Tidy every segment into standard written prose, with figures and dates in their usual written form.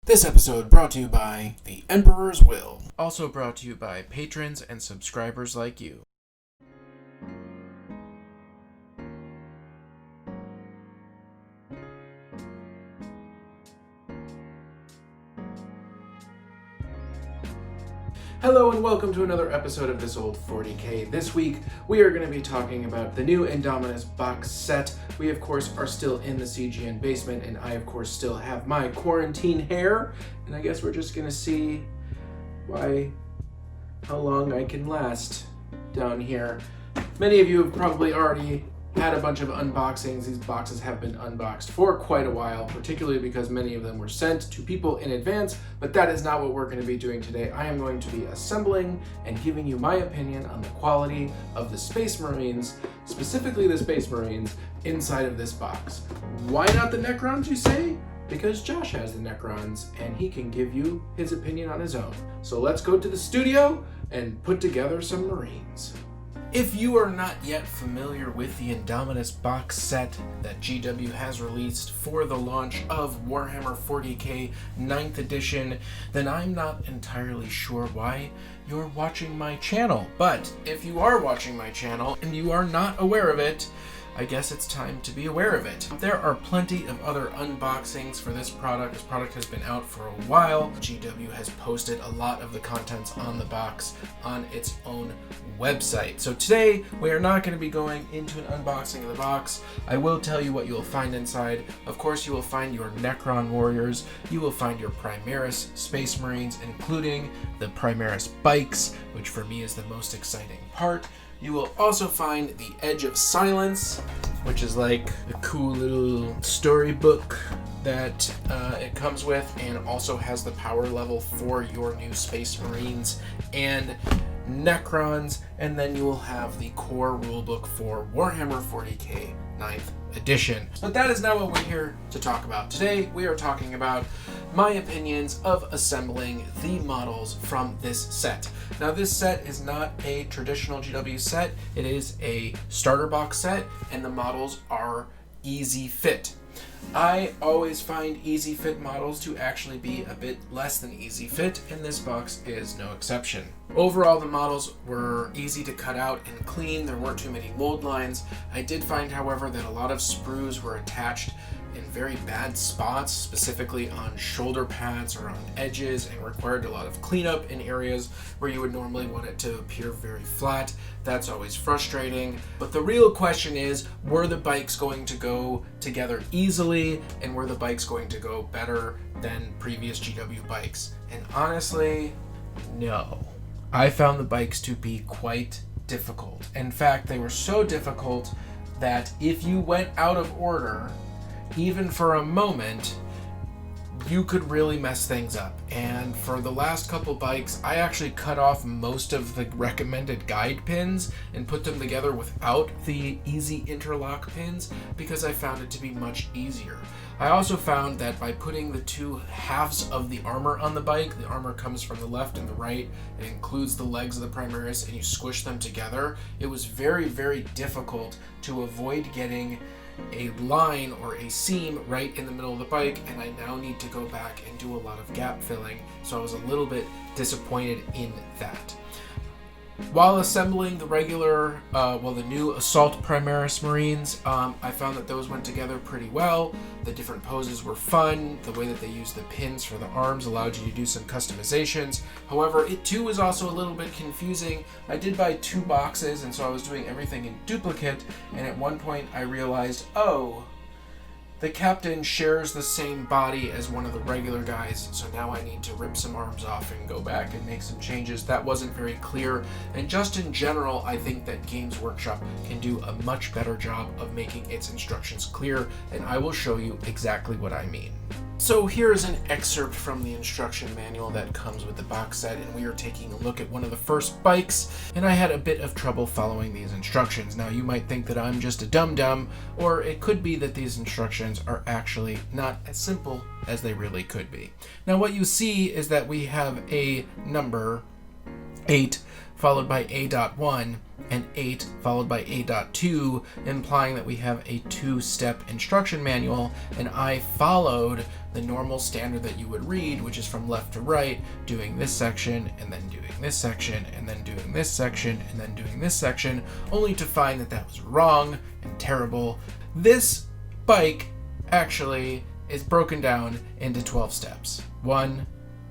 This episode brought to you by The Emperor's Will. Also brought to you by patrons and subscribers like you. Hello and welcome to another episode of This Old 40K. This week we are going to be talking about the new Indomitus box set. We of course are still in the CGN basement, and I of course still have my quarantine hair, and I guess we're just going to see how long I can last down here. Many of you have probably already had a bunch of unboxings. These boxes have been unboxed for quite a while, particularly because many of them were sent to people in advance, but that is not what we're going to be doing today. I am going to be assembling and giving you my opinion on the quality of the Space Marines, specifically the Space Marines, inside of this box. Why not the Necrons, you say? Because Josh has the Necrons, and he can give you his opinion on his own. So let's go to the studio and put together some Marines. If you are not yet familiar with the Indomitus box set that GW has released for the launch of Warhammer 40k 9th edition, then I'm not entirely sure why you're watching my channel. But if you are watching my channel and you are not aware of it, I guess it's time to be aware of it. There are plenty of other unboxings for this product. This product has been out for a while. GW has posted a lot of the contents on the box on its own website. So today, we are not going to be going into an unboxing of the box. I will tell you what you will find inside. Of course, you will find your Necron warriors. You will find your Primaris Space Marines, including the Primaris bikes, which for me is the most exciting part. You will also find the Edge of Silence, which is like a cool little storybook that it comes with, and also has the power level for your new Space Marines and Necrons, and then you will have the core rulebook for Warhammer 40k 9th edition. But that is not what we're here to talk about. Today we are talking about my opinions of assembling the models from this set. Now this set is not a traditional GW set, it is a starter box set, and the models are easy fit. I always find easy fit models to actually be a bit less than easy fit, and this box is no exception. Overall, the models were easy to cut out and clean. There weren't too many mold lines. I did find, however, that a lot of sprues were attached in very bad spots, specifically on shoulder pads or on edges, and required a lot of cleanup in areas where you would normally want it to appear very flat. That's always frustrating. But the real question is, were the bikes going to go together easily, and were the bikes going to go better than previous GW bikes? And honestly, no. I found the bikes to be quite difficult. In fact, they were so difficult that if you went out of order, even for a moment, you could really mess things up. And for the last couple bikes, I actually cut off most of the recommended guide pins and put them together without the easy interlock pins because I found it to be much easier. I also found that by putting the two halves of the armor on the bike, the armor comes from the left and the right, it includes the legs of the Primaris, and you squish them together, it was very, very difficult to avoid getting a line or a seam right in the middle of the bike, and I now need to go back and do a lot of gap filling, so I was a little bit disappointed in that. While assembling the the new Assault Primaris Marines, I found that those went together pretty well. The different poses were fun. The way that they used the pins for the arms allowed you to do some customizations. However, it too was also a little bit confusing. I did buy 2 boxes, and so I was doing everything in duplicate, and at one point I realized, oh, the captain shares the same body as one of the regular guys, so now I need to rip some arms off and go back and make some changes. That wasn't very clear, and just in general, I think that Games Workshop can do a much better job of making its instructions clear, and I will show you exactly what I mean. So here is an excerpt from the instruction manual that comes with the box set, and we are taking a look at one of the first bikes, and I had a bit of trouble following these instructions. Now you might think that I'm just a dum-dum, or it could be that these instructions are actually not as simple as they really could be. Now what you see is that we have a number 8 followed by A.1 and 8 followed by A.2, implying that we have a 2-step instruction manual, and I followed the normal standard that you would read, which is from left to right, doing this section, and then doing this section, and then doing this section, and then doing this section, only to find that that was wrong and terrible. This bike actually is broken down into 12 steps. 1,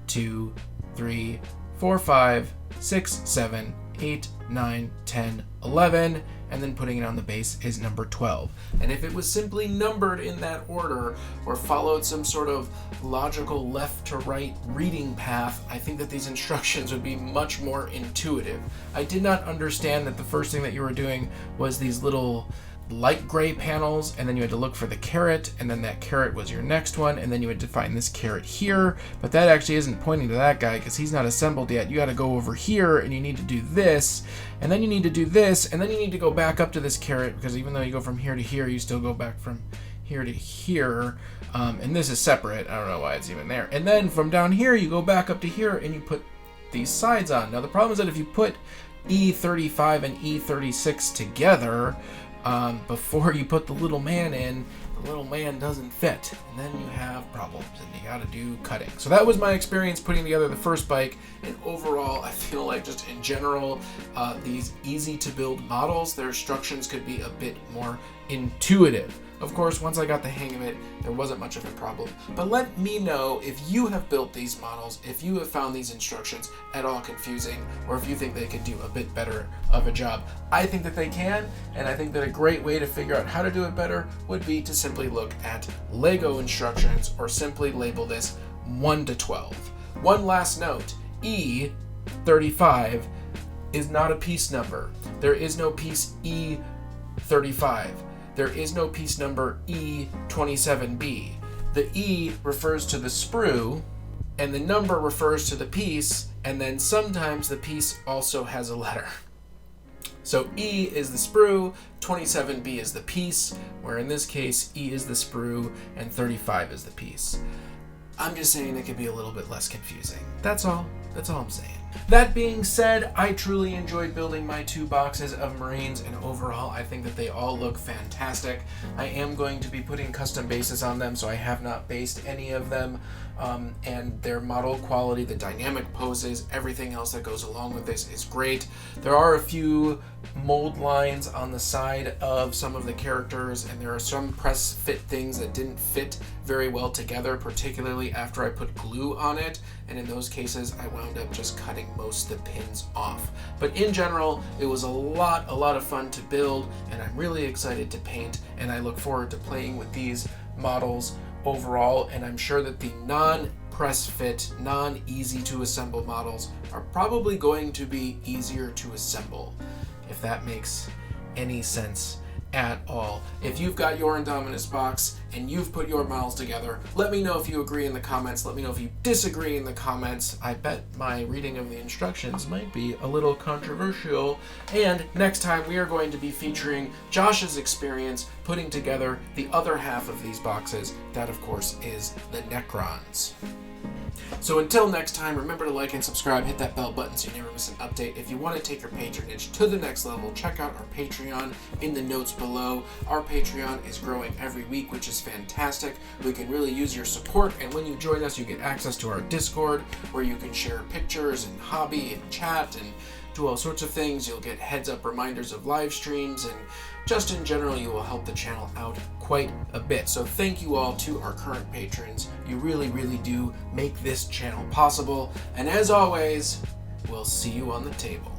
2, 3, 4, 5, 6, 7, 8, 9, 10, 11, and then putting it on the base is number 12. And if it was simply numbered in that order or followed some sort of logical left to right reading path, I think that these instructions would be much more intuitive. I did not understand that the first thing that you were doing was these little light gray panels, and then you had to look for the caret, and then that caret was your next one, and then you had to find this caret here, but that actually isn't pointing to that guy because he's not assembled yet. You got to go over here, and you need to do this, and then you need to do this, and then you need to go back up to this caret, because even though you go from here to here, you still go back from here to here, and this is separate. I don't know why it's even there. And then from down here, you go back up to here, and you put these sides on. Now the problem is that if you put E35 and E36 together, before you put the little man in, the little man doesn't fit, and then you have problems, and you gotta do cutting. So that was my experience putting together the first bike, and overall, I feel like just in general, these easy to build models, their instructions could be a bit more intuitive. Of course, once I got the hang of it, there wasn't much of a problem. But let me know if you have built these models, if you have found these instructions at all confusing, or if you think they could do a bit better of a job. I think that they can, and I think that a great way to figure out how to do it better would be to simply look at Lego instructions, or simply label this 1 to 12. One last note, E35 is not a piece number. There is no piece E35. There is no piece number E27B. The E refers to the sprue, and the number refers to the piece, and then sometimes the piece also has a letter. So E is the sprue, 27B is the piece, where in this case E is the sprue and 35 is the piece. I'm just saying it could be a little bit less confusing. That's all I'm saying. That being said, I truly enjoyed building my 2 boxes of Marines, and overall I think that they all look fantastic. I am going to be putting custom bases on them, so I have not based any of them, and their model quality, the dynamic poses, everything else that goes along with this is great. There are a few mold lines on the side of some of the characters, and there are some press fit things that didn't fit very well together, particularly after I put glue on it, and in those cases I wound up just cutting most of the pins off. But in general, it was a lot of fun to build, and I'm really excited to paint, and I look forward to playing with these models overall, and I'm sure that the non-press fit, non-easy to assemble models are probably going to be easier to assemble, if that makes any sense at all. If you've got your Indomitus box and you've put your models together, let me know if you agree in the comments. Let me know if you disagree in the comments. I bet my reading of the instructions might be a little controversial. And next time we are going to be featuring Josh's experience putting together the other half of these boxes. That, of course, is the Necrons. So until next time, remember to like and subscribe, hit that bell button so you never miss an update. If you want to take your patronage to the next level, check out our Patreon in the notes below. Our Patreon is growing every week, which is fantastic. We can really use your support, and when you join us, you get access to our Discord, where you can share pictures and hobby and chat and do all sorts of things. You'll get heads-up reminders of live streams, and just in general, you will help the channel out quite a bit. So thank you all to our current patrons. You really do make this channel possible. And as always, we'll see you on the table.